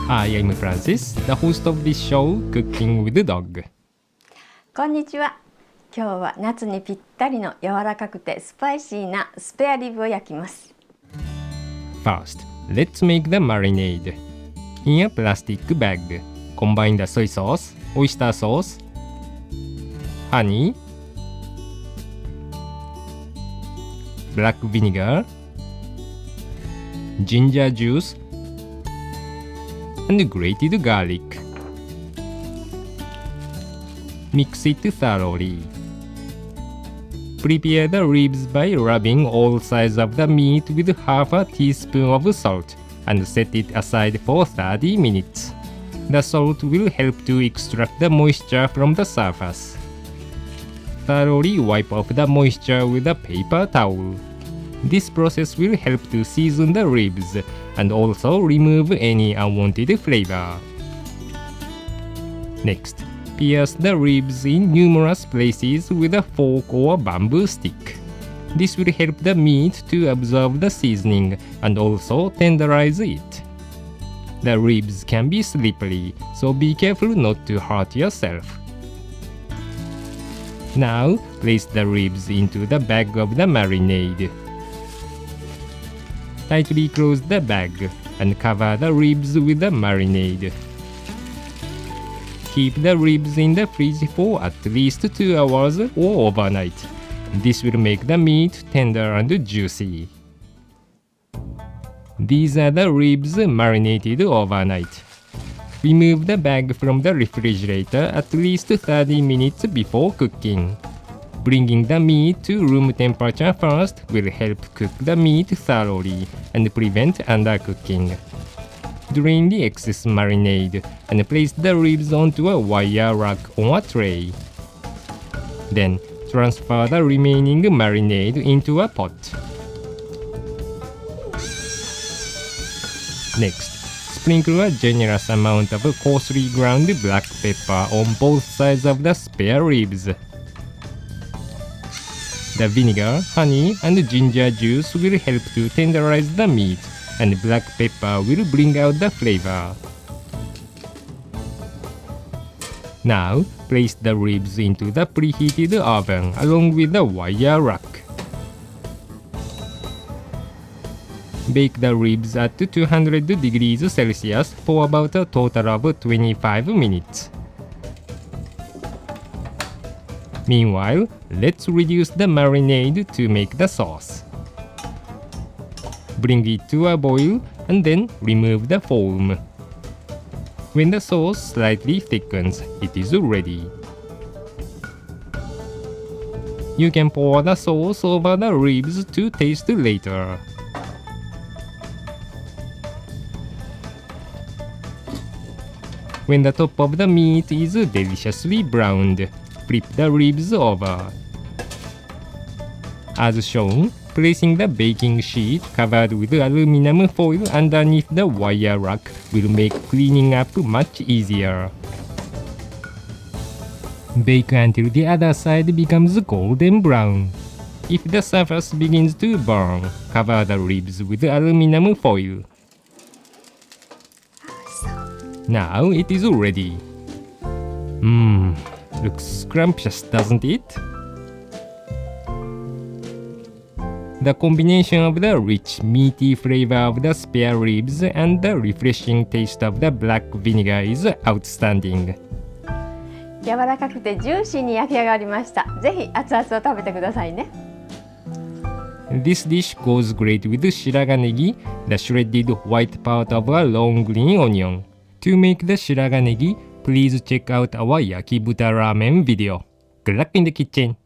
Hi, I'm Francis, the host of this show, Cooking with the Dog. こんにちは。今日は夏にぴったりの柔らかくてスパイシーなスペアリブを焼きます。First, let's make the marinade. In a plastic bag, combine the soy sauce, oyster sauce, honey, black vinegar, ginger juice, and grated garlic. Mix it thoroughly. Prepare the ribs by rubbing all sides of the meat with half a teaspoon of salt and set it aside for 30 minutes. The salt will help to extract the moisture from the surface. Thoroughly wipe off the moisture with a paper towel. This process will help to season the ribs and also remove any unwanted flavor. Next, pierce the ribs in numerous places with a fork or bamboo stick. This will help the meat to absorb the seasoning and also tenderize it. The ribs can be slippery, so be careful not to hurt yourself. Now, place the ribs into the bag of the marinade. Tightly close the bag and cover the ribs with the marinade. Keep the ribs in the fridge for at least 2 hours or overnight. This will make the meat tender and juicy. These are the ribs marinated overnight. Remove the bag from the refrigerator at least 30 minutes before cooking. Bringing the meat to room temperature first will help cook the meat thoroughly and prevent undercooking. Drain the excess marinade and place the ribs onto a wire rack on a tray. Then, transfer the remaining marinade into a pot. Next, sprinkle a generous amount of coarsely ground black pepper on both sides of the spare ribs. The vinegar, honey, and ginger juice will help to tenderize the meat, and black pepper will bring out the flavor. Now, place the ribs into the preheated oven along with the wire rack. Bake the ribs at 200 degrees Celsius for about a total of 25 minutes. Meanwhile, let's reduce the marinade to make the sauce. Bring it to a boil and then remove the foam. When the sauce slightly thickens, it is ready. You can pour the sauce over the ribs to taste later. When the top of the meat is deliciously browned, flip the ribs over. As shown, placing the baking sheet covered with aluminum foil underneath the wire rack will make cleaning up much easier. Bake until the other side becomes golden brown. If the surface begins to burn, cover the ribs with aluminum foil. Now it is ready. Looks scrumptious, doesn't it? The combination of the rich, meaty flavor of the spare ribs and the refreshing taste of the black vinegar is outstanding. 柔らかくてジューシーに焼き上がりました。ぜひ熱々を食べてくださいね。This dish goes great with Shiraganegi, the shredded white part of a long green onion. To make the Shiraganegi, please check out our Yakibuta ramen video. Good luck in the kitchen!